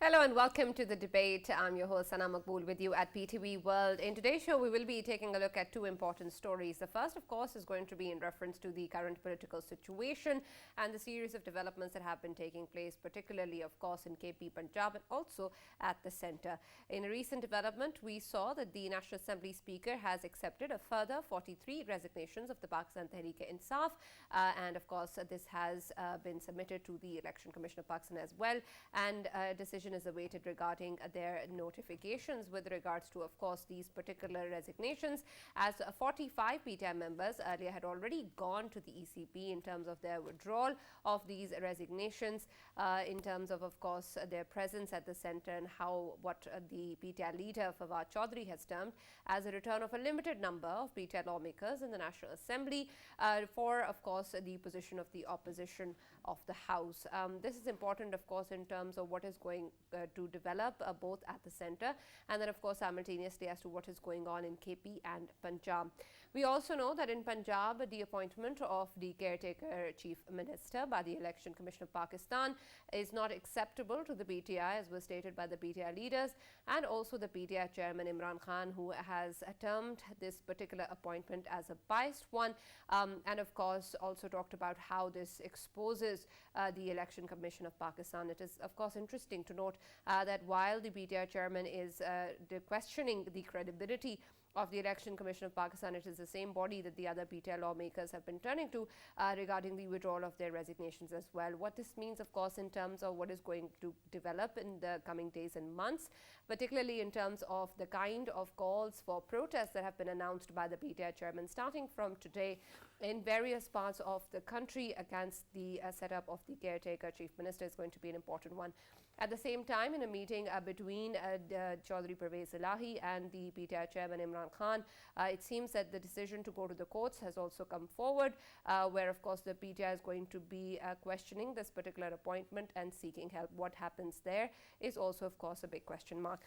Hello and welcome to the debate. I'm your host Sana Maqbool with you at PTV World. In today's show, we will be taking a look at two important stories. The first, of course, is going to be in reference to the current political situation and the series of developments that have been taking place, particularly, of course, in KP Punjab and also at the centre. In a recent development, we saw that the National Assembly Speaker has accepted a further 43 resignations of the Pakistan Tehreek-e-Insaf, and of course, this has been submitted to the Election Commission of Pakistan as well, and a decision is awaited regarding their notifications with regards to, of course, these particular resignations, as 45 PTI members earlier had already gone to the ECP in terms of their withdrawal of these resignations, in terms of course, their presence at the centre and what the PTI leader Fawad Chaudhry has termed as a return of a limited number of PTI lawmakers in the National Assembly for, of course, the position of the opposition of the House. This is important, of course, in terms of what is going to develop both at the centre and then, of course, simultaneously as to what is going on in KP and Punjab. We also know that in Punjab, the appointment of the caretaker chief minister by the Election Commission of Pakistan is not acceptable to the PTI, as was stated by the PTI leaders and also the PTI chairman Imran Khan, who has termed this particular appointment as a biased one, and of course also talked about how this exposes the Election Commission of Pakistan. It is, of course, interesting to note that while the PTI chairman is questioning the credibility of the Election Commission of Pakistan, it is the same body that the other PTI lawmakers have been turning to regarding the withdrawal of their resignations as well. What this means, of course, in terms of what is going to develop in the coming days and months, particularly in terms of the kind of calls for protests that have been announced by the PTI chairman starting from today in various parts of the country against the setup of the caretaker chief minister, is going to be an important one. At the same time, in a meeting between Chaudhry Pervez Elahi and the PTI chairman Imran Khan, it seems that the decision to go to the courts has also come forward, where, of course, the PTI is going to be questioning this particular appointment and seeking help. What happens there is also, of course, a big question mark.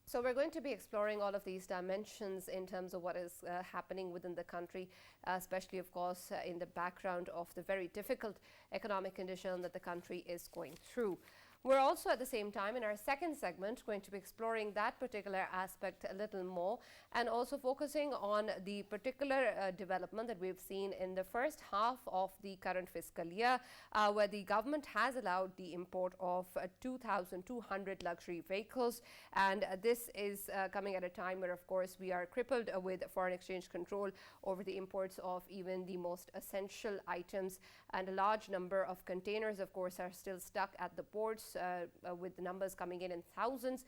So we're going to be exploring all of these dimensions in terms of what is happening within the country, especially, of course, in the background of the very difficult economic condition that the country is going through. We're also at the same time in our second segment going to be exploring that particular aspect a little more and also focusing on the particular development that we've seen in the first half of the current fiscal year, where the government has allowed the import of 2,200 luxury vehicles. And this is coming at a time where, of course, we are crippled with foreign exchange control over the imports of even the most essential items. And a large number of containers, of course, are still stuck at the ports, with the numbers coming in thousands,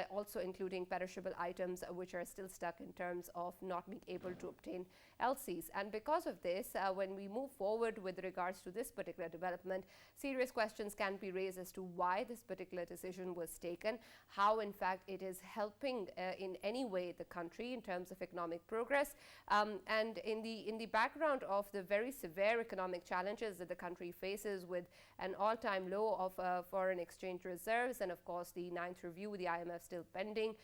also including perishable items which are still stuck in terms of not being able to obtain LCs. And because of this, when we move forward with regards to this particular development, serious questions can be raised as to why this particular decision was taken, how in fact it is helping in any way the country in terms of economic progress, and in the background of the very severe economic challenges that the country faces, with an all-time low of foreign exchange reserves and, of course, the 9th review with the IMF still pending,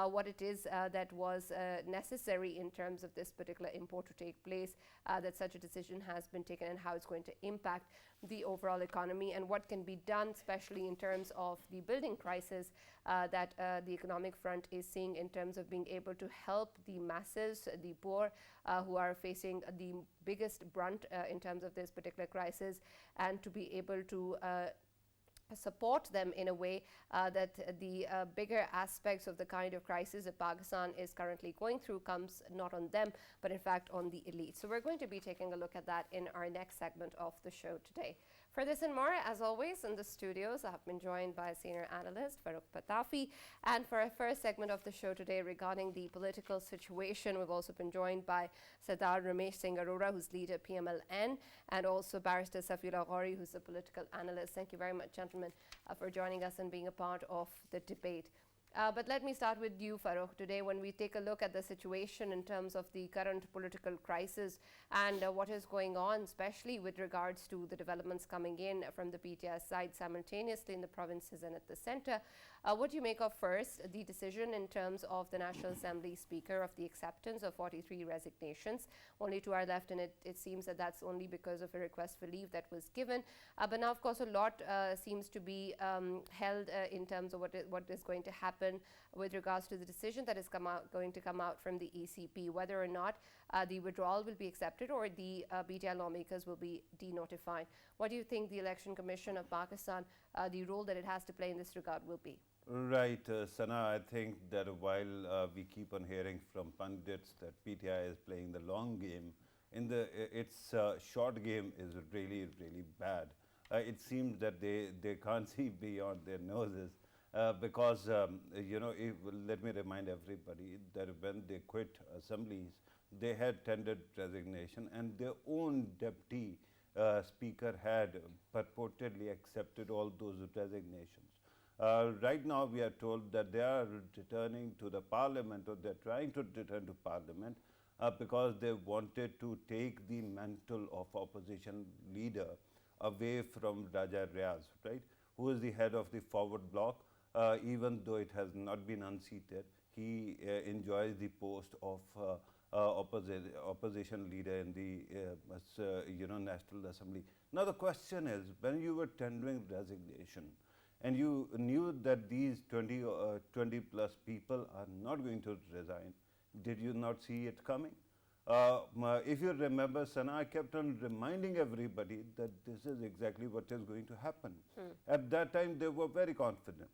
what it is that was necessary in terms of this particular import to take place, that such a decision has been taken, and how it's going to impact the overall economy and what can be done, especially in terms of the building crisis that the economic front is seeing in terms of being able to help the masses, the poor, who are facing the biggest brunt in terms of this particular crisis, and to be able to support them in a way that the bigger aspects of the kind of crisis that Pakistan is currently going through comes not on them, but in fact on the elite. So we're going to be taking a look at that in our next segment of the show today. For this and more, as always, in the studios, I have been joined by senior analyst Farrukh Pitafi. And for our first segment of the show today regarding the political situation, we've also been joined by Sardar Ramesh Singh Arora, who's leader PML-N, and also Barrister Safi Ghauri, who's a political analyst. Thank you very much, gentlemen, for joining us and being a part of the debate. But let me start with you, Farrukh. Today, when we take a look at the situation in terms of the current political crisis and what is going on, especially with regards to the developments coming in from the PTI side simultaneously in the provinces and at the center, what do you make of first the decision in terms of the National Assembly Speaker of the acceptance of 43 resignations? Only two are left, and it seems that that's only because of a request for leave that was given. But now, of course, a lot seems to be held in terms of what is going to happen with regards to the decision that is going to come out from the ECP, whether or not the withdrawal will be accepted or the BTI lawmakers will be denotified. What do you think the Election Commission of Pakistan, the role that it has to play in this regard will be? Right, Sana, I think that while we keep on hearing from pundits that PTI is playing the long game, its short game is really, really bad. It seems that they can't see beyond their noses. Because, let me remind everybody that when they quit assemblies, they had tendered resignation, and their own deputy speaker had purportedly accepted all those resignations. Right now, we are told that they are returning to the parliament, or they're trying to return to parliament because they wanted to take the mantle of opposition leader away from Raja Riaz, right, who is the head of the forward bloc. Even though it has not been unseated, he enjoys the post of opposition leader in the National Assembly. Now the question is, when you were tendering resignation and you knew that these 20 plus people are not going to resign, did you not see it coming? If you remember, Sana, I kept on reminding everybody that this is exactly what is going to happen. At that time, they were very confident.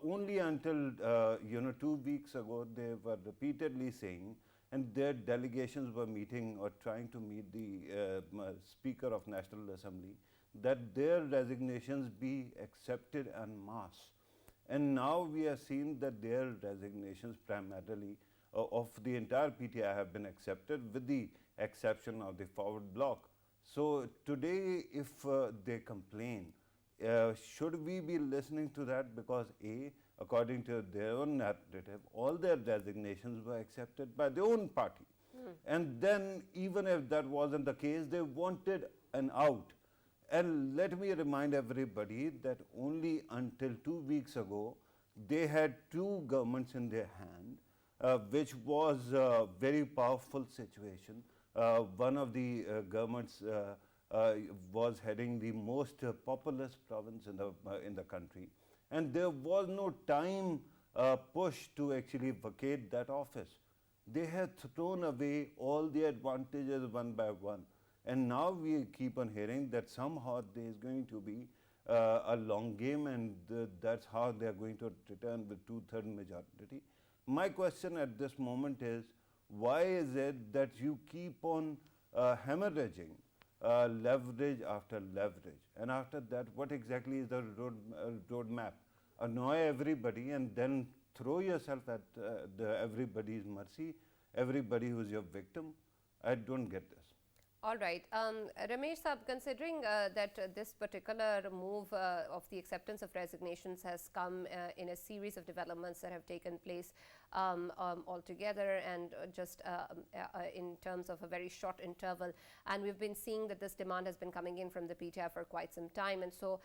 Only until 2 weeks ago, they were repeatedly saying, and their delegations were meeting or trying to meet the Speaker of National Assembly, that their resignations be accepted en masse. And now we are seeing that their resignations primarily of the entire PTI have been accepted, with the exception of the forward bloc. So today, if they complain, should we be listening to that? Because A, according to their own narrative, all their resignations were accepted by their own party. And then, even if that wasn't the case, they wanted an out. And let me remind everybody that only until 2 weeks ago, they had two governments in their hand, which was a very powerful situation. One of the governments was heading the most populous province in the country, and there was no time push to actually vacate that office. They had thrown away all the advantages one by one, and now we keep on hearing that somehow there is going to be a long game, and that's how they are going to return with 2/3 majority. My question at this moment is, why is it that you keep on hemorrhaging leverage after leverage? And after that, what exactly is the roadmap? Annoy everybody and then throw yourself at everybody's mercy, everybody who's your victim? I don't get this. All right. Ramesh Saab, considering that this particular move of the acceptance of resignations has come in a series of developments that have taken place altogether, and just in terms of a very short interval, and we've been seeing that this demand has been coming in from the PTI for quite some time, and so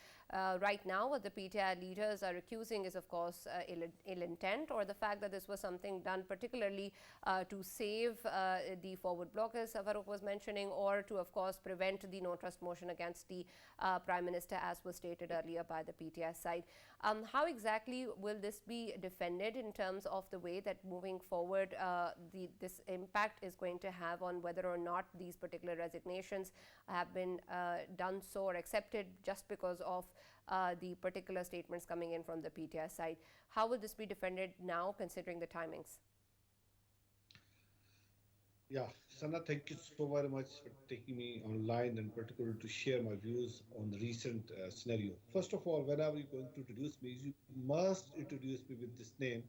right now what the PTI leaders are accusing is, of course, ill intent, or the fact that this was something done particularly to save the forward blockers Farrukh was mentioning, or to, of course, prevent the no trust motion against the Prime Minister, as was stated earlier by the PTI side. How exactly will this be defended in terms of the way that moving forward this impact is going to have on whether or not these particular resignations have been done so or accepted just because of the particular statements coming in from the PTI side? How will this be defended now, considering the timings? Yeah, Sana, thank you so very much for taking me online and particularly to share my views on the recent scenario. First of all, whenever you're going to introduce me, you must introduce me with this name,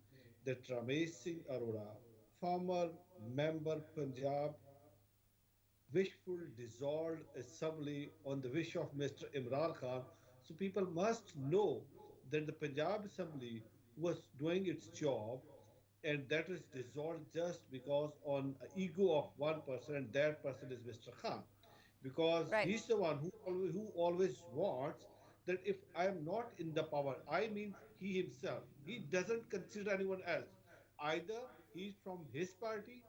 that Ramesh Singh Arora, former member Punjab wishful dissolved assembly on the wish of Mr. Imran Khan. So people must know that the Punjab Assembly was doing its job, and that is dissolved just because on ego of one person, and that person is Mr. Khan, because Right. he's the one who always wants that if I am not in the power, I means he himself, he doesn't consider anyone else. Either he's from his party,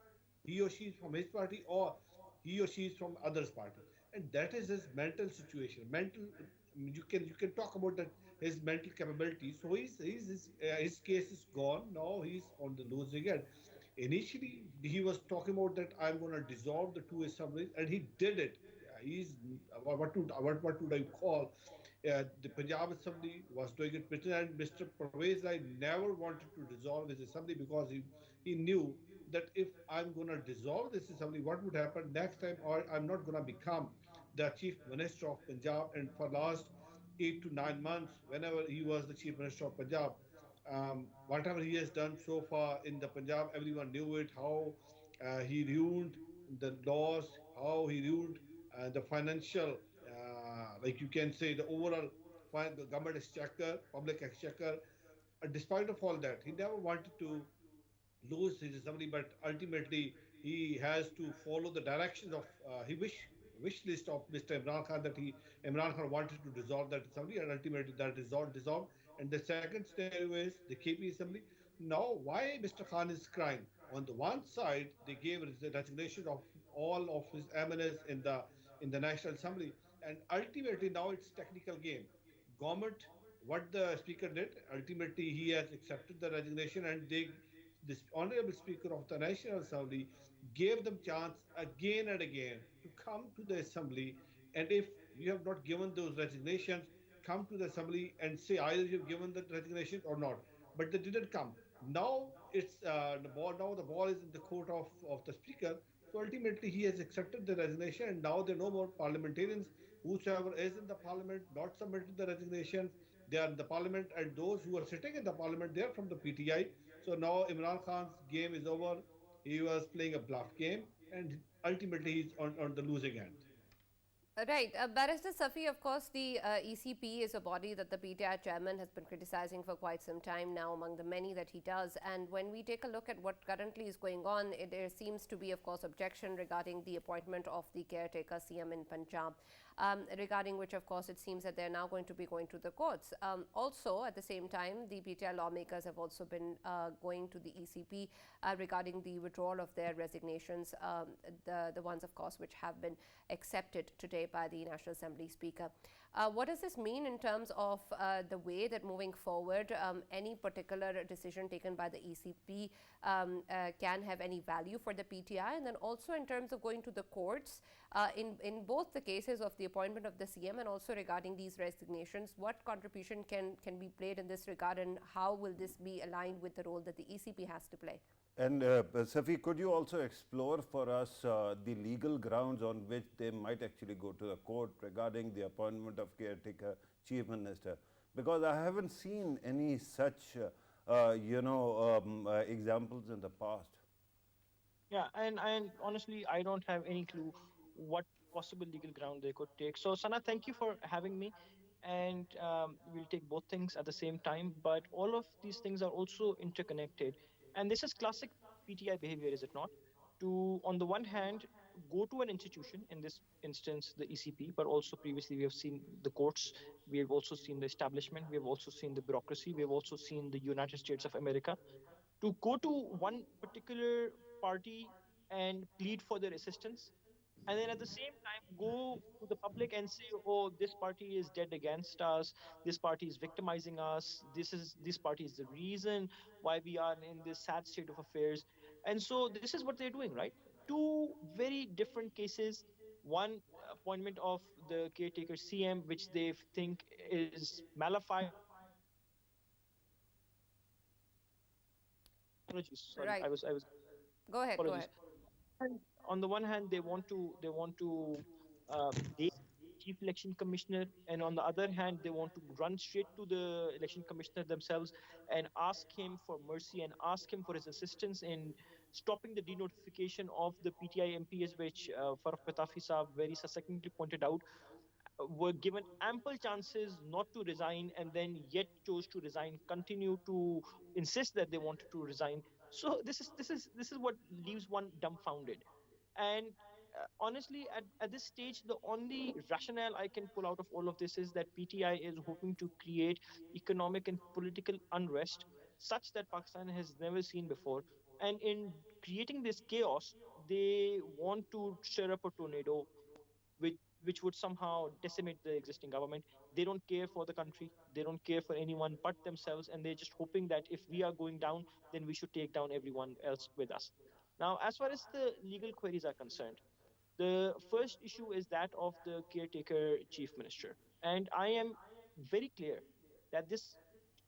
he or she is from his party, or he or she is from others party, and that is his mental situation. Mental, you can talk about that, his mental capability. So his case is gone. Now he's on the losing end. Initially, he was talking about that I'm going to dissolve the two assemblies, and he did it. He's what would I call? The Punjab Assembly was doing it better, and Mr. Pervez Rai never wanted to dissolve his assembly because he knew that if I'm going to dissolve this assembly, what would happen next time? Or I'm not going to become the chief minister of Punjab. And for last 8 to 9 months, whenever he was the chief minister of Punjab, whatever he has done so far in the Punjab, everyone knew it. How he ruined the laws, how he ruined the financial, like you can say, the overall the government exchequer, public exchequer. Despite of all that, he never wanted to lose his assembly, but ultimately he has to follow the directions of he wish list of Mr. Imran Khan, that he Imran Khan wanted to dissolve that assembly, and ultimately that dissolved. And the second scenario is the KP assembly. Now, why Mr. Khan is crying? On the one side, they gave the resignation of all of his MNS in the National Assembly, and ultimately now it's technical game. Government, what the speaker did, ultimately he has accepted the resignation, and this honorable speaker of the National Assembly gave them chance again and again to come to the assembly, and if you have not given those resignations, come to the assembly and say either you have given the resignation or not. But they didn't come. Now it's the ball. Now the ball is in the court of the speaker. So ultimately, he has accepted the resignation, and now there are no more parliamentarians. Whosoever is in the parliament not submitted the resignations, they are in the parliament, and those who are sitting in the parliament, they are from the PTI. So now Imran Khan's game is over. He was playing a bluff game, and ultimately he's on the losing end. Right. Barrister Safi, of course, the ECP is a body that the PTI chairman has been criticizing for quite some time now, among the many that he does. And when we take a look at what currently is going on, there seems to be, of course, objection regarding the appointment of the caretaker CM in Punjab, regarding which, of course, it seems that they're now going to be going to the courts. Also, at the same time, the PTI lawmakers have also been going to the ECP regarding the withdrawal of their resignations, the ones, of course, which have been accepted today by the National Assembly Speaker. What does this mean in terms of the way that moving forward, any particular decision taken by the ECP can have any value for the PTI? And then also in terms of going to the courts, in both the cases of the appointment of the CM and also regarding these resignations, what contribution can be played in this regard, and how will this be aligned with the role that the ECP has to play? And Safi, could you also explore for us the legal grounds on which they might actually go to the court regarding the appointment of caretaker chief minister? Because I haven't seen any such, examples in the past. Yeah, and honestly, I don't have any clue what possible legal ground they could take. So, Sana, thank you for having me, and we'll take both things at the same time. But all of these things are also interconnected, and this is classic PTI behavior, is it not? To, on the one hand, go to an institution, in this instance, the ECP, but also previously we have seen the courts, we have also seen the establishment, we have also seen the bureaucracy, we have also seen the United States of America, to go to one particular party and plead for their assistance, and then at the same time go to the public and say, oh, this party is dead against us, this party is victimizing us, this party is the reason why we are in this sad state of affairs. And so this is what they're doing, right? Two very different cases. One, appointment of the caretaker CM, which they think is malafide. Apologies, sorry, Right. I was Go ahead. Go apologies. ahead. And on the one hand, they want to they chief election commissioner, and on the other hand, they want to run straight to the election commissioner themselves and ask him for mercy and ask him for his assistance in stopping the denotification of the PTI MPs, which Farrukh Pitafi Saab very succinctly pointed out. were given ample chances not to resign and then yet chose to resign, continue to insist that they wanted to resign. So this is what leaves one dumbfounded. And honestly, at this stage, the only rationale I can pull out of all of this is that PTI is hoping to create economic and political unrest such that Pakistan has never seen before. And in creating this chaos, they want to stir up a tornado which which would somehow decimate the existing government. They don't care for the country. They don't care for anyone but themselves, and they're just hoping that if we are going down, then we should take down everyone else with us. Now, as far as the legal queries are concerned, the first issue is that of the caretaker chief minister, and I am very clear that this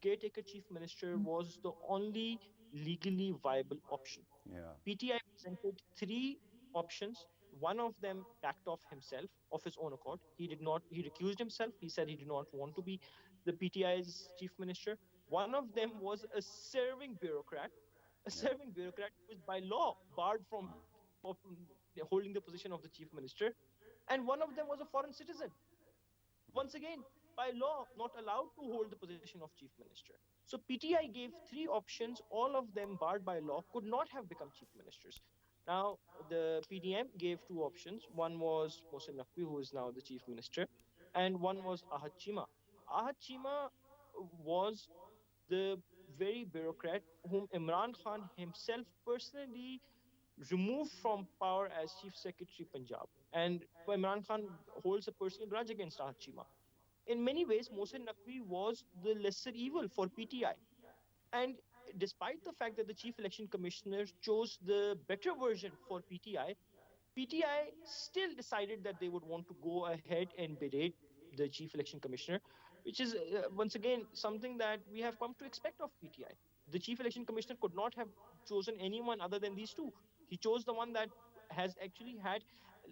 caretaker chief minister was the only legally viable option. Yeah. PTI presented three options. One of them backed off himself of his own accord. He did not, he recused himself. He said he did not want to be the PTI's chief minister. One of them was a serving bureaucrat, a Yeah. serving bureaucrat who is by law barred from of holding the position of the chief minister. And one of them was a foreign citizen, once again, by law, not allowed to hold the position of chief minister. So PTI gave three options, all of them barred by law, could not have become chief ministers. Now, the PDM gave two options. One was Mohsen Naqvi, who is now the chief minister, and one was Ahad Chima. Ahad Chima was the very bureaucrat whom Imran Khan himself personally removed from power as Chief Secretary Punjab. And Imran Khan holds a personal grudge against Ahad Chima. In many ways, Mohsen Naqvi was the lesser evil for PTI. And despite the fact that the Chief Election Commissioner chose the better version for PTI still decided that they would want to go ahead and berate the Chief Election Commissioner, which is once again something that we have come to expect of PTI. The Chief Election Commissioner could not have chosen anyone other than these two. He chose the one that has actually had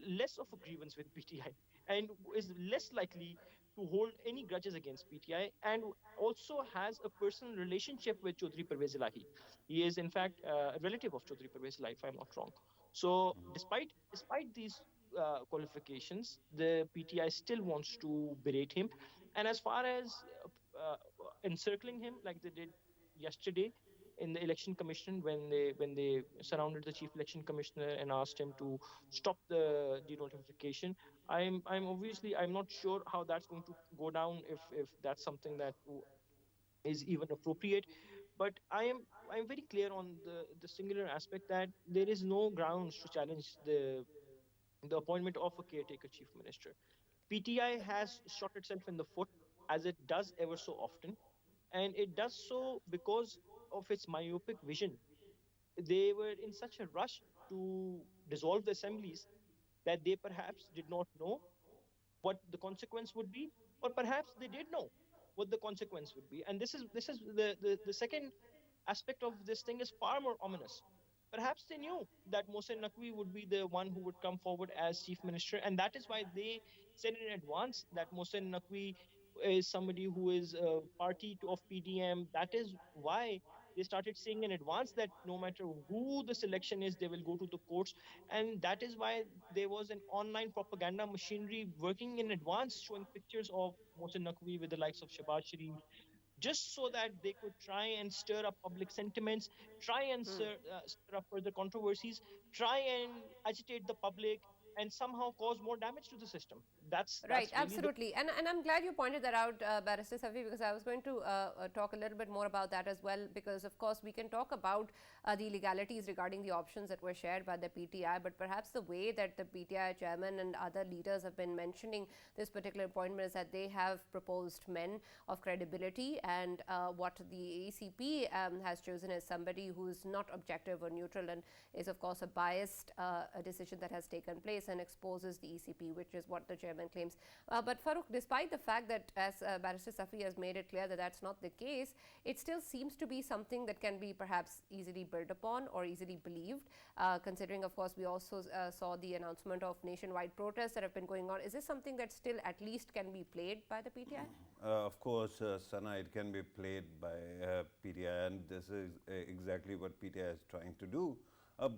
less of a grievance with PTI and is less likely to hold any grudges against PTI, and also has a personal relationship with Chaudhry Pervez Elahi. He is, in fact, a relative of Chaudhry Pervez Elahi, if I'm not wrong. So, despite these qualifications, the PTI still wants to berate him. And as far as encircling him, like they did yesterday in the election commission, when they surrounded the chief election commissioner and asked him to stop the denotification, I'm not sure how that's going to go down, if that's something that is even appropriate. But I'm very clear on the singular aspect that there is no grounds to challenge the appointment of a caretaker chief minister. PTI has shot itself in the foot, as it does ever so often, and it does so because of its myopic vision. They were in such a rush to dissolve the assemblies that they perhaps did not know what the consequence would be, or perhaps they did know what the consequence would be. And this is the second aspect of this thing is far more ominous. Perhaps they knew that Mohsen Naqvi would be the one who would come forward as chief minister, and that is why they said in advance that Mohsen Naqvi is somebody who is a party of PDM. That is why they started saying in advance that no matter who the selection is, they will go to the courts. And that is why there was an online propaganda machinery working in advance, showing pictures of Mohsen Naqvi with the likes of Shabaz Sharif, just so that they could try and stir up public sentiments, try and stir up further controversies, try and agitate the public, and somehow cause more damage to the system. Right, That's really the absolutely. And I'm glad you pointed that out, Barrister Safi, because I was going to talk a little bit more about that as well, because of course we can talk about the legalities regarding the options that were shared by the PTI, but perhaps the way that the PTI chairman and other leaders have been mentioning this particular appointment is that they have proposed men of credibility, and what the ACP has chosen is somebody who is not objective or neutral and is of course a biased decision that has taken place and exposes the ECP, which is what the chairman claims. But Farrukh, despite the fact that, as Barrister Safi has made it clear that that's not the case, it still seems to be something that can be perhaps easily built upon or easily believed, considering, of course, we also saw the announcement of nationwide protests that have been going on. Is this something that still at least can be played by the PTI? Of course, Sana, it can be played by PTI, and this is exactly what PTI is trying to do.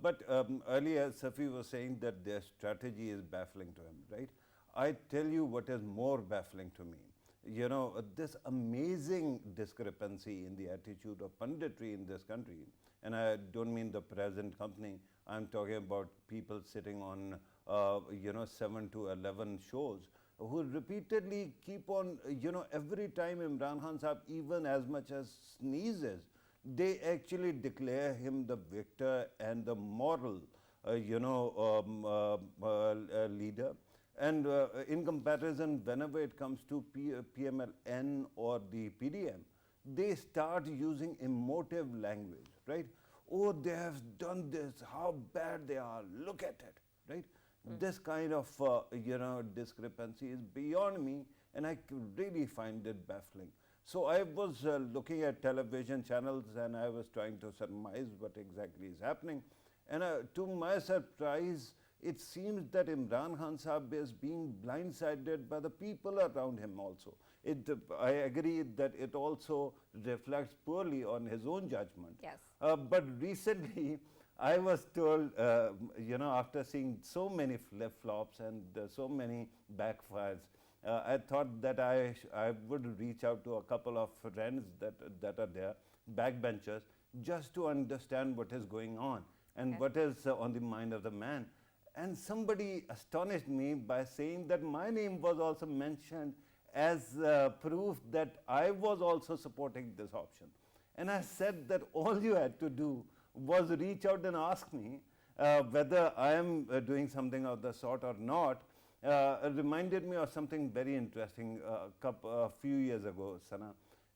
But earlier, Safi was saying that their strategy is baffling to him, right? I tell you what is more baffling to me. This amazing discrepancy in the attitude of punditry in this country, and I don't mean the present company, I'm talking about people sitting on, 7 to 11 shows who repeatedly keep on, every time Imran Khan Sahib even as much as sneezes, they actually declare him the victor and the moral, leader. And in comparison, whenever it comes to PML-N or the PDM, they start using emotive language, right? Oh, they have done this, how bad they are, look at it, right? This kind of, discrepancy is beyond me, and I really find it baffling. So I was looking at television channels and I was trying to surmise what exactly is happening. And to my surprise, it seems that Imran Khan Sahib is being blindsided by the people around him also. I agree that it also reflects poorly on his own judgment. Yes. But recently, I was told, after seeing so many flip-flops and so many backfires, I thought that I would reach out to a couple of friends that are there, backbenchers, just to understand what is going on and what is on the mind of the man. And somebody astonished me by saying that my name was also mentioned as proof that I was also supporting this option. And I said that all you had to do was reach out and ask me whether I am doing something of the sort or not. It reminded me of something very interesting a few years ago, Sana.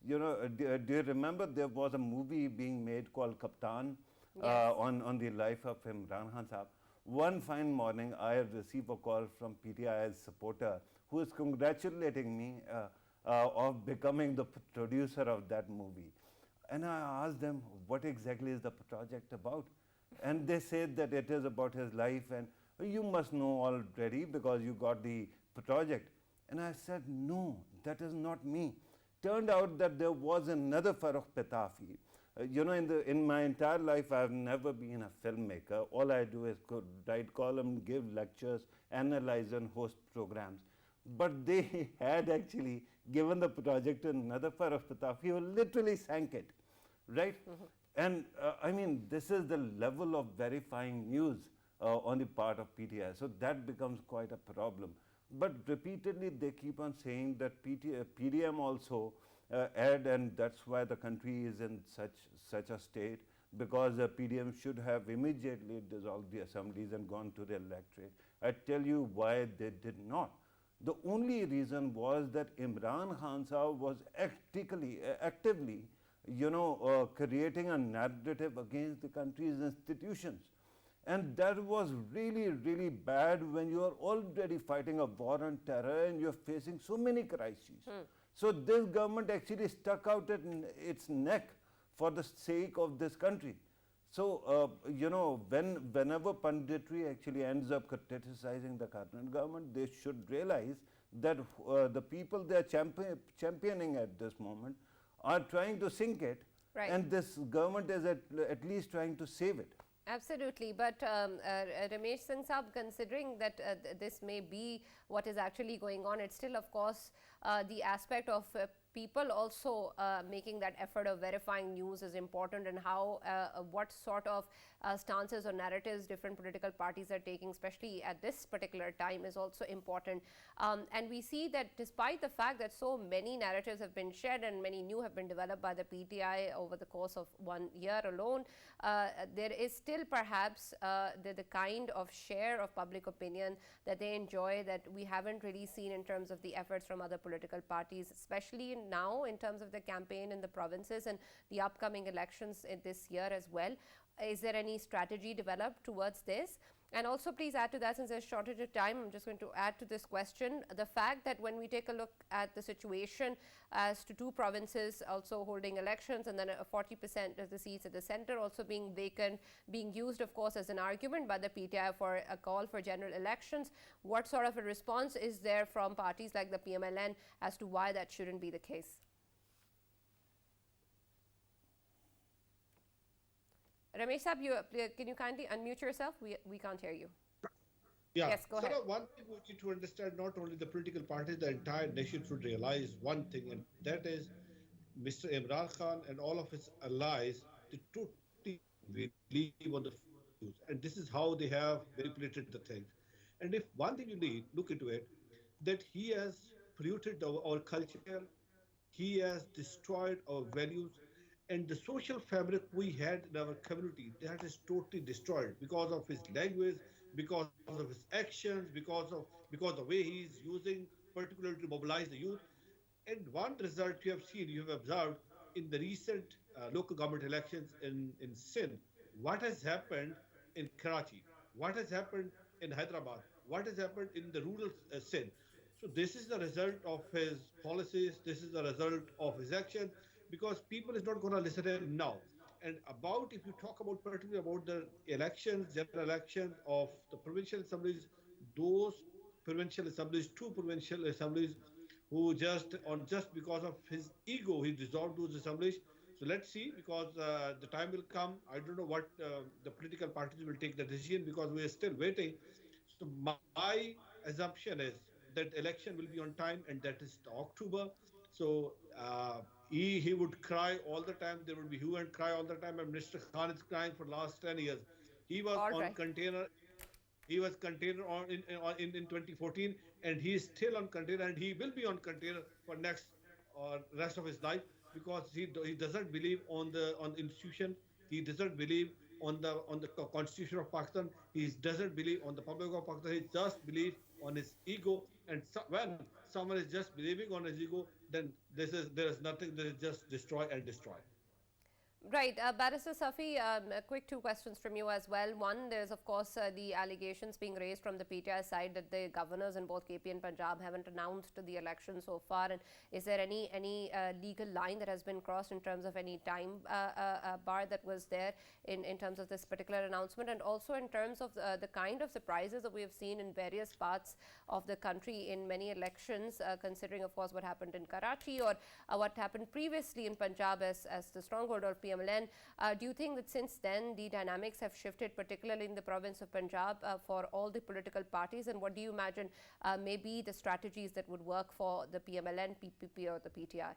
Do you remember there was a movie being made called Kaptan on the life of Imran Khan Sahib? One fine morning, I received a call from PTI's supporter who is congratulating me of becoming the producer of that movie. And I asked them, what exactly is the project about? And they said that it is about his life and you must know already because you got the project. And I said, no, that is not me. Turned out that there was another Farrukh Pitafi. In my entire life, I've never been a filmmaker. All I do is write columns, give lectures, analyze and host programs. But they had actually given the project to another Farrukh Pitafi who literally sank it, right? And I mean, this is the level of verifying news on the part of PTI. So that becomes quite a problem. But repeatedly, they keep on saying that PDM also and that's why the country is in such a state, because the PDM should have immediately dissolved the assemblies and gone to the electorate. I tell you why they did not. The only reason was that Imran Khan Sahib was actively, creating a narrative against the country's institutions. And that was really, really bad when you are already fighting a war on terror and you're facing so many crises. So this government actually stuck out its neck for the sake of this country. So, whenever punditry actually ends up criticizing the current government, they should realize that the people they are championing at this moment are trying to sink it, and this government is at least trying to save it. Absolutely, but Ramesh Singh Saab, considering that this may be what is actually going on, it's still, of course, the aspect of people also making that effort of verifying news is important, and how what sort of stances or narratives different political parties are taking, especially at this particular time, is also important. And we see that despite the fact that so many narratives have been shared and many new have been developed by the PTI over the course of 1 year alone, there is still perhaps the kind of share of public opinion that they enjoy that we haven't really seen in terms of the efforts from other political parties, especially now in terms of the campaign in the provinces and the upcoming elections in this year as well. Is there any strategy developed towards this? And also, please add to that, since there's shortage of time, I'm just going to add to this question the fact that when we take a look at the situation as to 2 provinces also holding elections, and then 40% of the seats at the center also being vacant, being used, of course, as an argument by the PTI for a call for general elections, what sort of a response is there from parties like the PML-N as to why that shouldn't be the case? Ramesh Saab, can you kindly unmute yourself? We can't hear you. Yeah, Yes, go so ahead. now one thing we need to understand, not only the political parties, the entire nation should realize one thing, and that is Mr. Imran Khan and all of his allies, they totally believe on the fake news. And this is how they have manipulated the things. And if one thing you need, look into it, that he has polluted our culture, he has destroyed our values, and the social fabric we had in our community, that is totally destroyed because of his language, because of his actions, because the way he is using particularly to mobilize the youth. And one result you have seen, you have observed in the recent local government elections in Sindh, what has happened in Karachi, what has happened in Hyderabad, what has happened in the rural Sindh. So this is the result of his policies. This is the result of his actions, because people is not going to listen to him now. And about, if you talk about particularly about the elections, general elections of the provincial assemblies, those provincial assemblies, two provincial assemblies, who just because of his ego he dissolved those assemblies. So let's see, because the time will come. I don't know what the political parties will take the decision, because we are still waiting. So my assumption is that election will be on time, and that is October. So he would cry all the time. There would be hue and cry all the time. And Mr. Khan is crying for the last 10 years. He was All on right. container. He was container in 2014, and he is still on container, and he will be on container for next or rest of his life, because he doesn't believe on the institution. He doesn't believe on the constitution of Pakistan. He doesn't believe on the public of Pakistan. He just believes on his ego. And when someone is just believing on his ego, then there is nothing. There is just destroy and destroy. Right, Barrister Safi, a quick two questions from you as well. One, there's of course the allegations being raised from the PTI side that the governors in both KP and Punjab haven't announced the election so far. And is there any legal line that has been crossed in terms of any time bar that was there in terms of this particular announcement, and also in terms of the kind of surprises that we have seen in various parts of the country in many elections, considering of course what happened in Karachi or what happened previously in Punjab as the stronghold of PML-N. Do you think that since then the dynamics have shifted, particularly in the province of Punjab, for all the political parties? And what do you imagine may be the strategies that would work for the PML-N, PPP, or the PTI?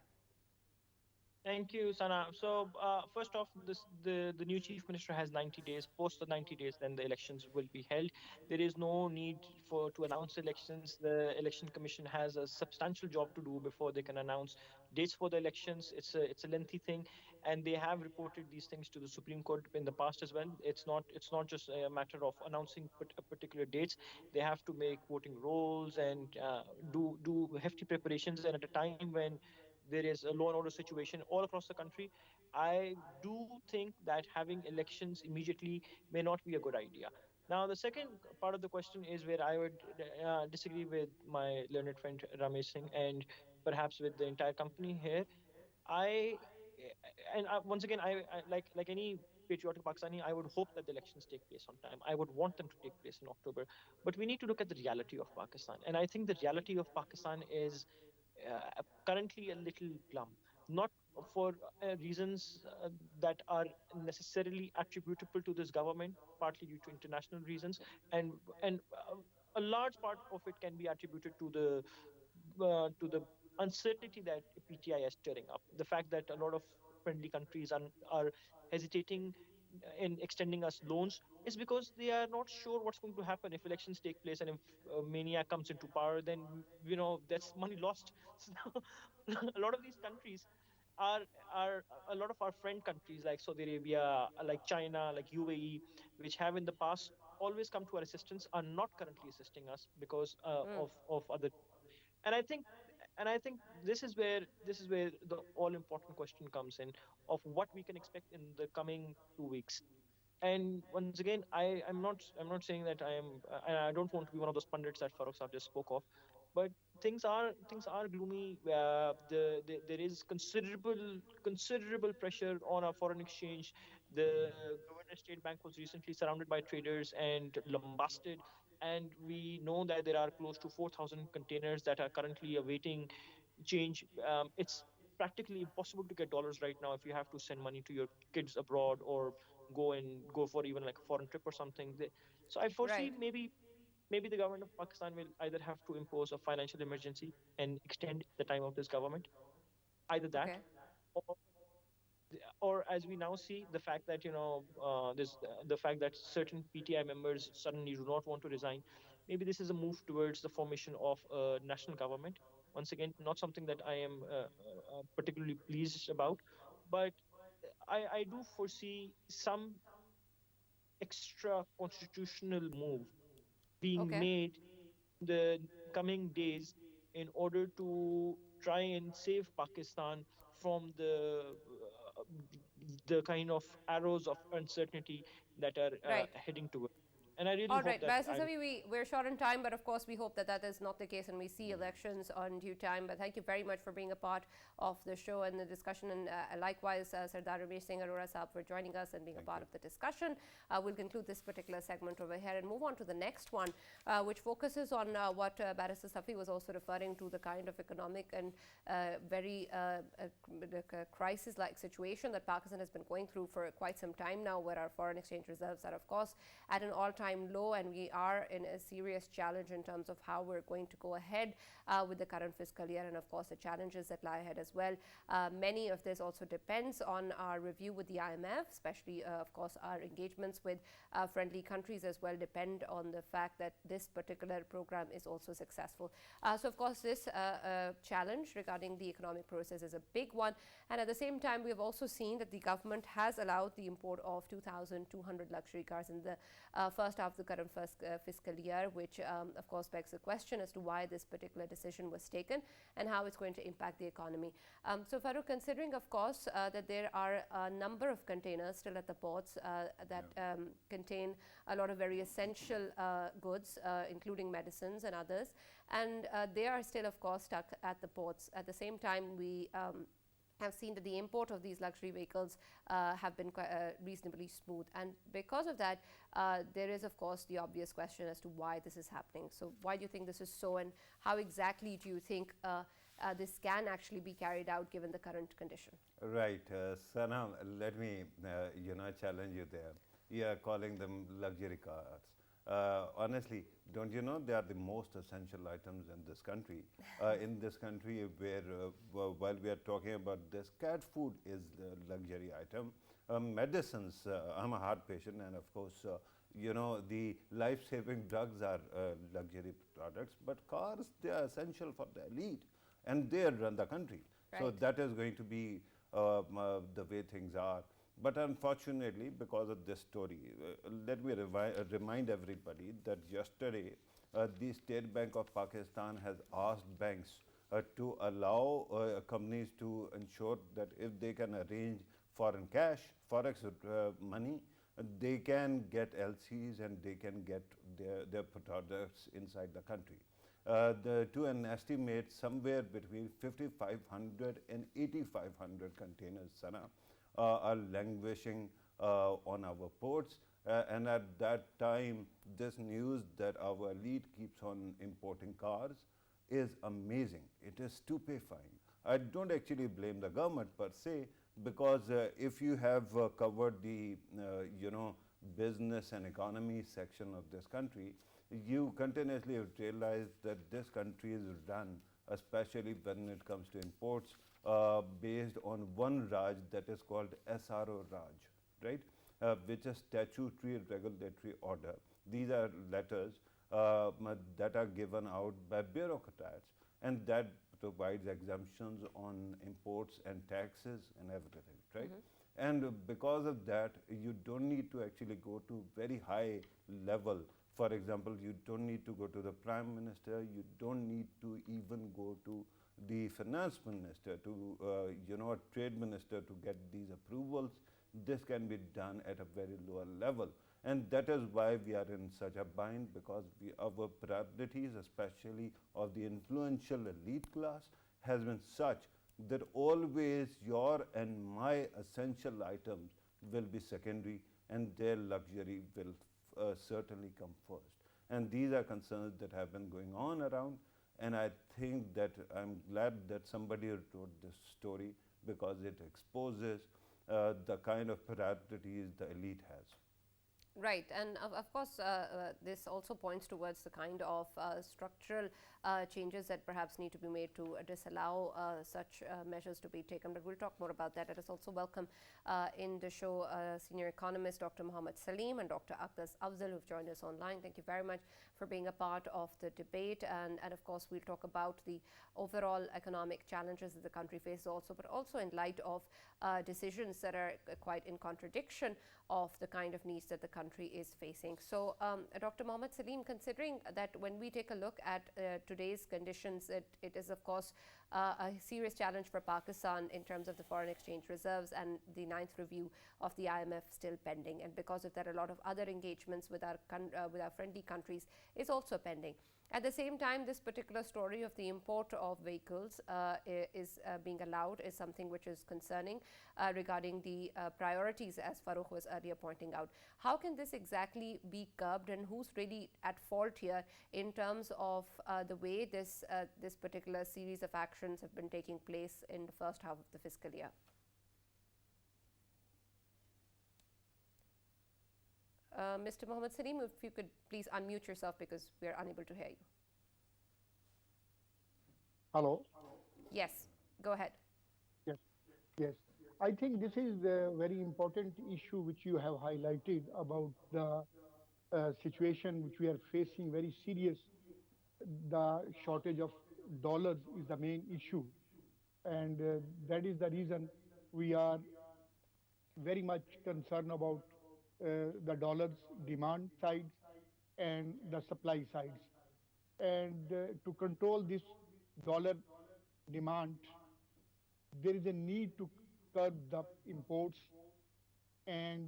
Thank you, Sana. So, first off, the new chief minister has 90 days. Post the 90 days, then the elections will be held. There is no need for to announce elections. The election commission has a substantial job to do before they can announce dates for the elections. It's a lengthy thing, and they have reported these things to the Supreme Court in the past as well. It's not just a matter of announcing particular dates. They have to make voting rolls and do hefty preparations. And at a time when there is a law and order situation all across the country, I do think that having elections immediately may not be a good idea. Now, the second part of the question is where I would disagree with my learned friend Ramesh Singh, and perhaps with the entire company here. I Once again, I like any patriotic Pakistani, I would hope that the elections take place on time. I would want them to take place in October, but we need to look at the reality of Pakistan, and I think the reality of Pakistan is currently a little glum, not for reasons that are necessarily attributable to this government, partly due to international reasons, and and a large part of it can be attributed to the uncertainty that PTI is stirring up. The fact that a lot of friendly countries are hesitating in extending us loans is because they are not sure what's going to happen if elections take place, and if Maniac comes into power, then that's money lost. So a lot of these countries are are a lot of our friend countries like Saudi Arabia, like China, like UAE, which have in the past always come to our assistance, are not currently assisting us because of other. And I think and i think this is where the all important question comes in, of what we can expect in the coming 2 weeks. And once again, I'm not saying that and I don't want to be one of those pundits that Farrukh Sahib just spoke of, but things are gloomy. There is considerable pressure on our foreign exchange. The governor state bank was recently surrounded by traders and lambasted, and we know that there are close to 4,000 containers that are currently awaiting change. It's practically impossible to get dollars right now if you have to send money to your kids abroad, or go for even like a foreign trip or something. So I foresee Right. maybe maybe the government of Pakistan will either have to impose a financial emergency and extend the time of this government, either that, Okay. or as we now see, the fact that this the fact that certain PTI members suddenly do not want to resign, maybe this is a move towards the formation of a national government. Once again, not something that I am particularly pleased about, but I do foresee some extra constitutional move being Okay. made the coming days in order to try and save Pakistan from the kind of arrows of uncertainty that are Right. heading towards. And I really All hope right, that Barrister I will. Safi, we're short on time, but of course we hope that that is not the case and we see elections on due time. But thank you very much for being a part of the show and the discussion. And likewise, Sardar Ramesh Singh Arora Saab for joining us and being a part of the discussion. We'll conclude this particular segment over here and move on to the next one, which focuses on what Barrister Safi was also referring to, the kind of economic and very crisis-like situation that Pakistan has been going through for quite some time now, where our foreign exchange reserves are, of course, at an all-time low, and we are in a serious challenge in terms of how we're going to go ahead with the current fiscal year, and of course the challenges that lie ahead as well. Many of this also depends on our review with the IMF, especially of course our engagements with friendly countries as well depend on the fact that this particular program is also successful. So of course this challenge regarding the economic process is a big one, and at the same time we have also seen that the government has allowed the import of 2,200 luxury cars in the first half of the current fiscal year, which of course begs the question as to why this particular decision was taken and how it's going to impact the economy. So Farrukh, considering of course that there are a number of containers still at the ports that contain a lot of very essential goods, including medicines and others, and they are still of course stuck at the ports. At the same time, we have seen that the import of these luxury vehicles have been quite, reasonably smooth, and because of that there is of course the obvious question as to why this is happening. So why do you think this is so, and how exactly do you think this can actually be carried out given the current condition? Right, Sana, let me challenge you there. You are calling them luxury cars. Honestly, don't you know they are the most essential items in this country? In this country, where while we are talking about this, cat food is the luxury item. Medicines. I'm a heart patient, and of course, the life-saving drugs are luxury products. But cars, they are essential for the elite, and they run the country. Right. So that is going to be the way things are. But unfortunately, because of this story, let me remind everybody that yesterday the State Bank of Pakistan has asked banks to allow companies to ensure that if they can arrange foreign cash, forex money, they can get LCs and they can get their products inside the country. To an estimate somewhere between 5,500 and 8,500 containers, Sana, are languishing on our ports. And at that time, this news that our elite keeps on importing cars is amazing. It is stupefying. I don't actually blame the government per se, because if you have covered the business and economy section of this country, you continuously realize that this country is run, especially when it comes to imports, based on one Raj that is called SRO Raj, right? Which is Statutory Regulatory Order. These are letters that are given out by bureaucrats, and that provides exemptions on imports and taxes and everything, right? And because of that, you don't need to actually go to very high level. For example, you don't need to go to the Prime Minister, you don't need to even go to the Finance Minister, to a Trade Minister to get these approvals. This can be done at a very lower level. And that is why we are in such a bind, because our priorities, especially of the influential elite class, has been such that always your and my essential items will be secondary and their luxury will certainly come first. And these are concerns that have been going on around, and I think that I'm glad that somebody wrote this story, because it exposes the kind of priorities the elite has. Right, and of course, this also points towards the kind of structural changes that perhaps need to be made to disallow such measures to be taken. But we'll talk more about that. Let us also welcome in the show senior economist Dr. Mohammed Saleem and Dr. Aqdas Afzal, who've joined us online. Thank you very much for being a part of the debate. And of course, we'll talk about the overall economic challenges that the country faces also, but also in light of decisions that are quite in contradiction of the kind of needs that the country is facing. So, Dr. Mohammed Saleem, considering that when we take a look at today's conditions, it is of course a serious challenge for Pakistan in terms of the foreign exchange reserves and the ninth review of the IMF still pending. And because of that, a lot of other engagements with our friendly countries is also pending. At the same time, this particular story of the import of vehicles is being allowed is something which is concerning regarding the priorities, as Farrukh was earlier pointing out. How can this exactly be curbed, and who's really at fault here in terms of the way this particular series of actions have been taking place in the first half of the fiscal year? Mr. Mohammed Saleem, if you could please unmute yourself because we are unable to hear you. Hello? Yes, go ahead. Yes, yes. I think this is a very important issue which you have highlighted about the situation which we are facing, very serious. The shortage of dollars is the main issue. And that is the reason we are very much concerned about the dollar's demand sides and the supply sides. And to control this dollar demand, there is a need to curb the imports and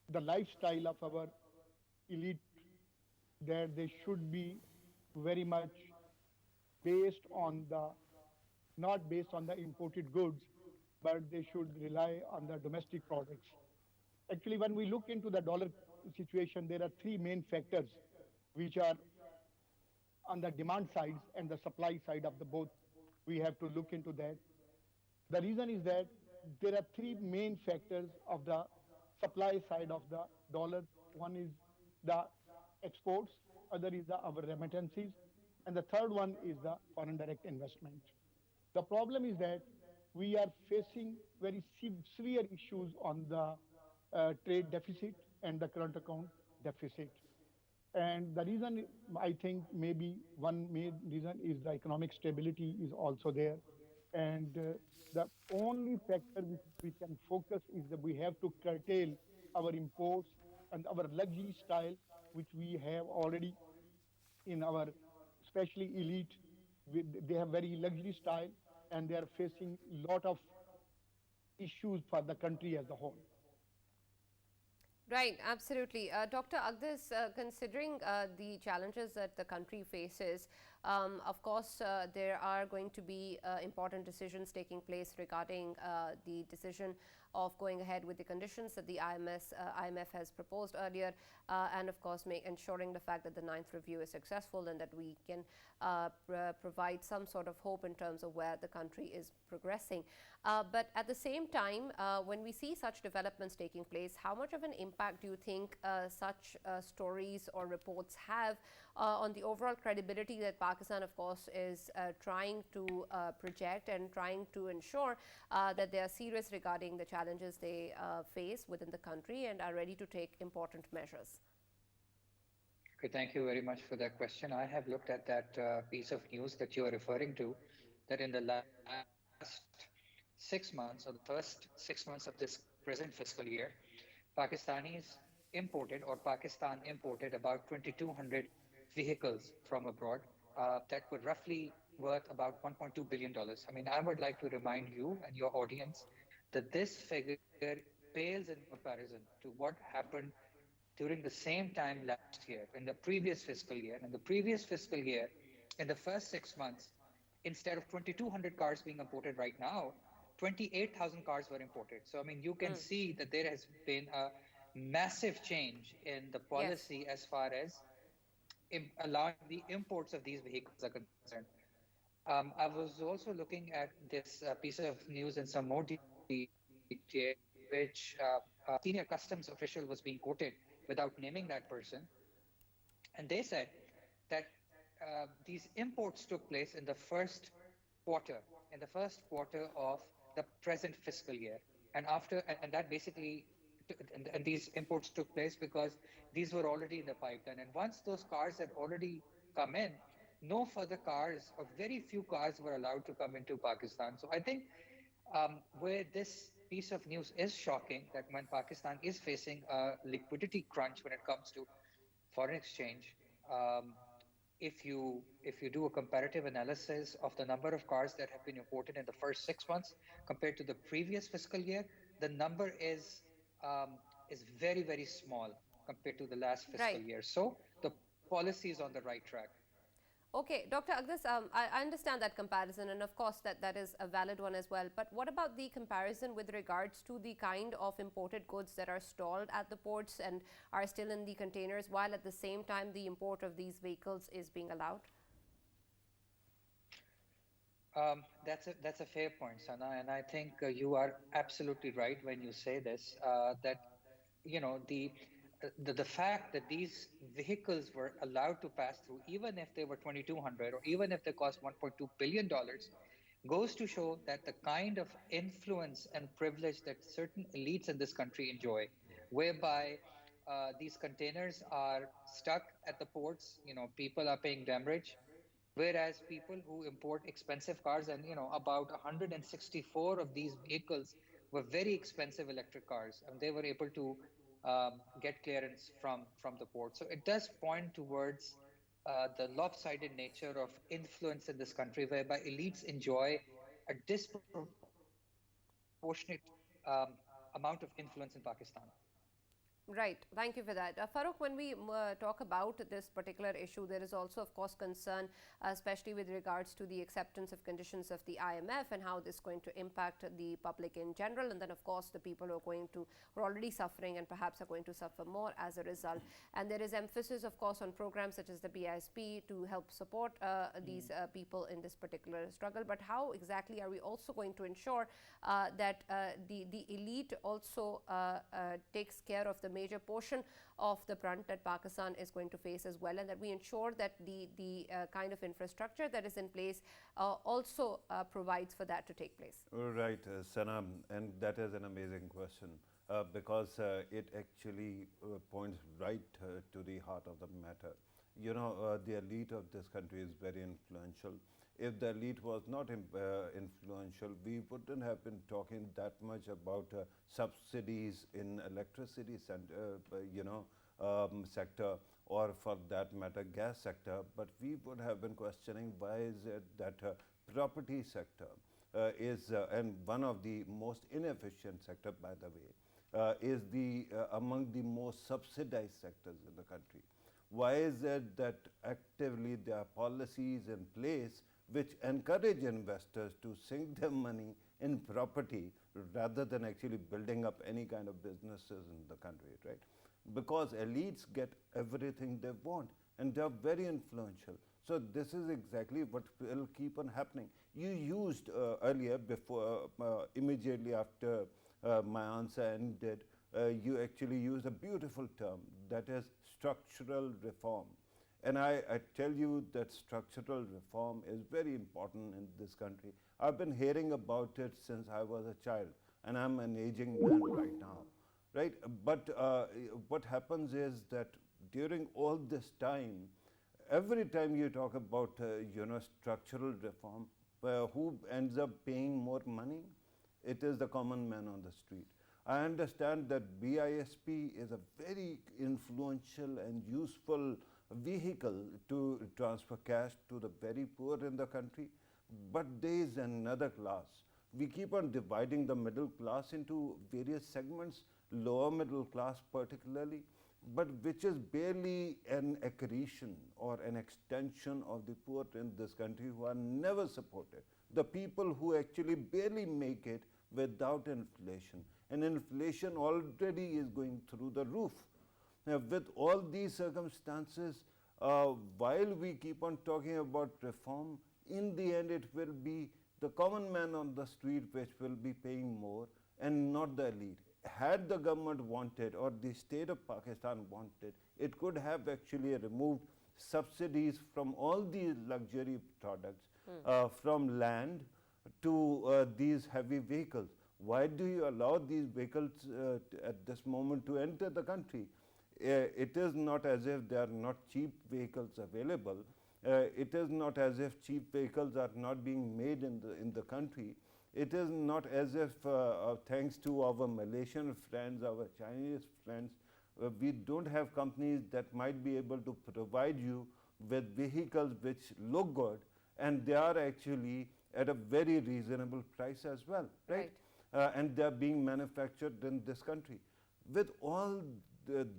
the lifestyle of our elite, that they should be very much based on the, not based on the imported goods, but they should rely on the domestic products. Actually, when we look into the dollar situation, there are three main factors which are on the demand sides and the supply side of the both. We have to look into that. The reason is that there are three main factors of the supply side of the dollar. One is the exports, other is our remittances, and the third one is the foreign direct investment. The problem is that we are facing very severe issues on the trade deficit and the current account deficit. And the reason, I think maybe one main reason is the economic stability is also there. And the only factor which we can focus is that we have to curtail our imports and our luxury style, which we have already in our, especially elite, they have very luxury style and they are facing a lot of issues for the country as a whole. Right, absolutely. Dr. Aqdas, considering the challenges that the country faces, of course, there are going to be important decisions taking place regarding the decision of going ahead with the conditions that the IMF has proposed earlier, and of course ensuring the fact that the ninth review is successful and that we can provide some sort of hope in terms of where the country is progressing. But at the same time, when we see such developments taking place, how much of an impact do you think such stories or reports have on the overall credibility that Pakistan, of course, is trying to project and trying to ensure that they are serious regarding the challenges they face within the country and are ready to take important measures? Okay, thank you very much for that question. I have looked at that piece of news that you are referring to, that in the last 6 months, or the first 6 months of this present fiscal year, Pakistanis imported, or Pakistan imported, about 2,200 vehicles from abroad that were roughly worth about $1.2 billion. I mean, I would like to remind you and your audience that this figure pales in comparison to what happened during the same time last year, in the previous fiscal year. In the previous fiscal year, in the first 6 months, instead of 2,200 cars being imported right now, 28,000 cars were imported. So, I mean, you can see that there has been a massive change in the policy as far as allowing the imports of these vehicles are concerned. I was also looking at this piece of news in some more detail, which senior customs official was being quoted without naming that person, and they said that these imports took place in the quarter, in the first quarter of the present fiscal year, and that basically, and these imports took place because these were already in the pipeline, and once those cars had already come in, no further cars or very few cars were allowed to come into Pakistan. So I think where this piece of news is shocking, that when Pakistan is facing a liquidity crunch when it comes to foreign exchange, um, if you do a comparative analysis of the number of cars that have been imported in the first 6 months compared to the previous fiscal year, the number um, is very small compared to the last fiscal Right. year. So the policy is on the right track. Okay, Dr. Aqdas, I understand that comparison, and of course that is a valid one as well. But what about the comparison with regards to the kind of imported goods that are stalled at the ports and are still in the containers, while at the same time the import of these vehicles is being allowed? That's a fair point, Sana, and I think you are absolutely right when you say this. That the fact that these vehicles were allowed to pass through, even if they were 2,200 or even if they cost $1.2 billion, goes to show that the kind of influence and privilege that certain elites in this country enjoy, whereby these containers are stuck at the ports, people are paying demurrage, whereas people who import expensive cars, and about 164 of these vehicles were very expensive electric cars, and they were able to get clearance from the port. So it does point towards the lopsided nature of influence in this country, whereby elites enjoy a disproportionate amount of influence in Pakistan. Right. Thank you for that. Farrukh, when we talk about this particular issue, there is also, of course, concern, especially with regards to the acceptance of conditions of the IMF and how this is going to impact the public in general. And then, of course, the people who are already suffering and perhaps are going to suffer more as a result. And there is emphasis, of course, on programs such as the BISP to help support these people in this particular struggle. But how exactly are we also going to ensure that the elite also takes care of the major portion of the brunt that Pakistan is going to face as well, and that we ensure that the kind of infrastructure that is in place also provides for that to take place? Right, Sanam, and that is an amazing question because it actually points right to the heart of the matter. The elite of this country is very influential. If the elite was not influential, we wouldn't have been talking that much about subsidies in electricity sector, or for that matter gas sector, but we would have been questioning why is it that property sector is and one of the most inefficient sector, by the way, is the among the most subsidized sectors in the country. Why is it that actively there are policies in place which encourage investors to sink their money in property rather than actually building up any kind of businesses in the country, right? Because elites get everything they want and they are very influential. So this is exactly what will keep on happening. You used earlier, before, immediately after my answer ended, you actually used a beautiful term, that is structural reform. And I tell you that structural reform is very important in this country. I've been hearing about it since I was a child, and I'm an aging man right now, right? But what happens is that during all this time, every time you talk about structural reform, who ends up paying more money? It is the common man on the street. I understand that BISP is a very influential and useful vehicle to transfer cash to the very poor in the country, but there is another class. We keep on dividing the middle class into various segments, lower middle class particularly, but which is barely an accretion or an extension of the poor in this country who are never supported. The people who actually barely make it without inflation. And inflation already is going through the roof. Now, with all these circumstances, while we keep on talking about reform, in the end it will be the common man on the street which will be paying more and not the elite. had the government wanted or the state of Pakistan wanted, it could have actually removed subsidies from all these luxury products, from land to these heavy vehicles. Why do you allow these vehicles at this moment to enter the country? It is not as if there are not cheap vehicles available. It is not as if cheap vehicles are not being made in the country. It is not as if, thanks to our Malaysian friends, our Chinese friends, we don't have companies that might be able to provide you with vehicles which look good and they are actually at a very reasonable price as well, right? And they are being manufactured in this country. With all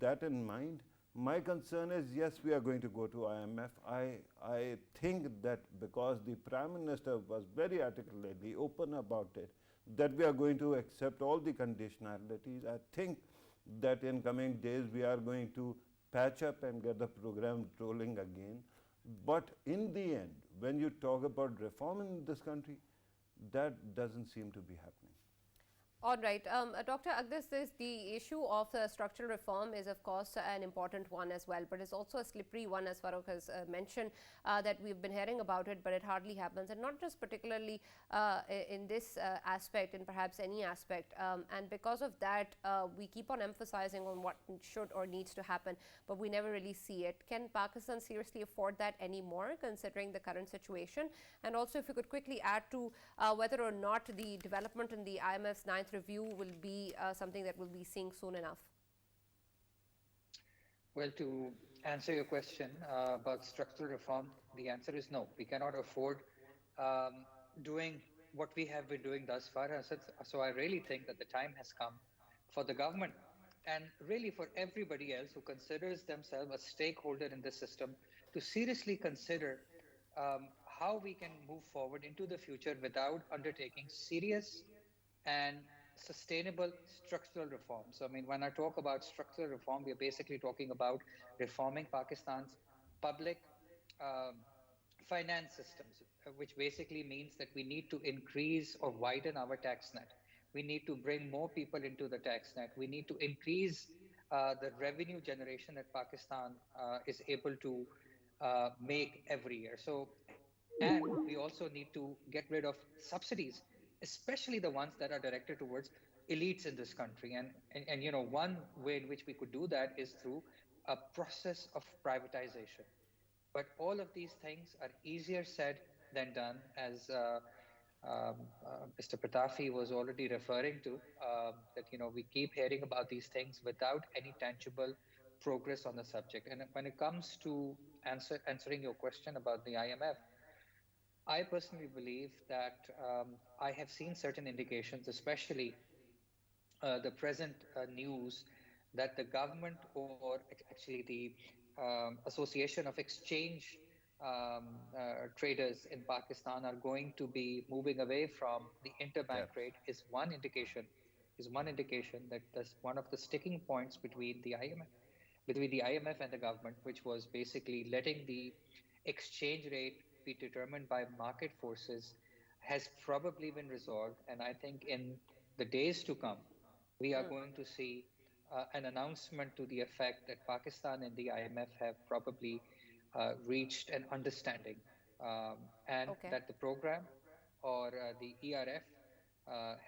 that in mind, my concern is, yes, we are going to go to IMF. I think that because the Prime Minister was very articulately open about it, that we are going to accept all the conditionalities. I think that in coming days we are going to patch up and get the program rolling again. But in the end, when you talk about reform in this country, that doesn't seem to be happening. All right. Dr. Aqdas, the issue of structural reform is, of course, an important one as well, but it's also a slippery one, as Farrukh has mentioned, that we've been hearing about it, but it hardly happens, and not just particularly in this aspect, in perhaps any aspect. And because of that, we keep on emphasizing on what should or needs to happen, but we never really see it. Can Pakistan seriously afford that anymore, considering the current situation? And also, if you could quickly add to whether or not the development in the IMF's 9th review will be something that we'll be seeing soon enough. Well, to answer your question about structural reform, the answer is no. We cannot afford doing what we have been doing thus far. So I really think that the time has come for the government and really for everybody else who considers themselves a stakeholder in this system to seriously consider how we can move forward into the future without undertaking serious and sustainable structural reform. So, I mean, when I talk about structural reform, we're basically talking about reforming Pakistan's public finance systems, which basically means that we need to increase or widen our tax net. We need to bring more people into the tax net. We need to increase the revenue generation that Pakistan is able to make every year. So, and we also need to get rid of subsidies, especially the ones that are directed towards elites in this country. And you know, one way in which we could do that is through a process of privatization. But all of these things are easier said than done, as Mr. Pitafi was already referring to, that, you know, we keep hearing about these things without any tangible progress on the subject. And when it comes to answering your question about the IMF, I personally believe that I have seen certain indications, especially the present news, that the government or actually the Association of Exchange Traders in Pakistan are going to be moving away from the interbank rate is one indication that that's one of the sticking points between the IMF and the government, which was basically letting the exchange rate be determined by market forces, has probably been resolved. And I think in the days to come, we are going to see an announcement to the effect that Pakistan and the IMF have probably reached an understanding and that the program or the ERF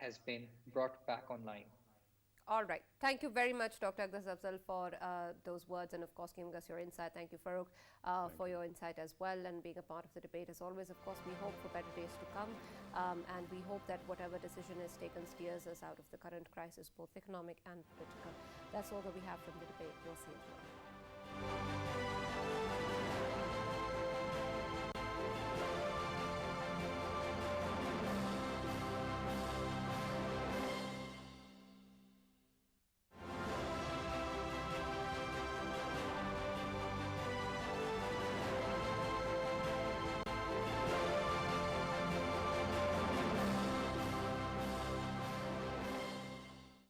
has been brought back online. All right. Thank you very much, Dr. Aqdas Afzal, for those words and, of course, giving us your insight. Thank you, Farrukh, for your insight as well and being a part of the debate. As always, of course, we hope for better days to come and we hope that whatever decision is taken steers us out of the current crisis, both economic and political. That's all that we have from the debate. We'll see you tomorrow.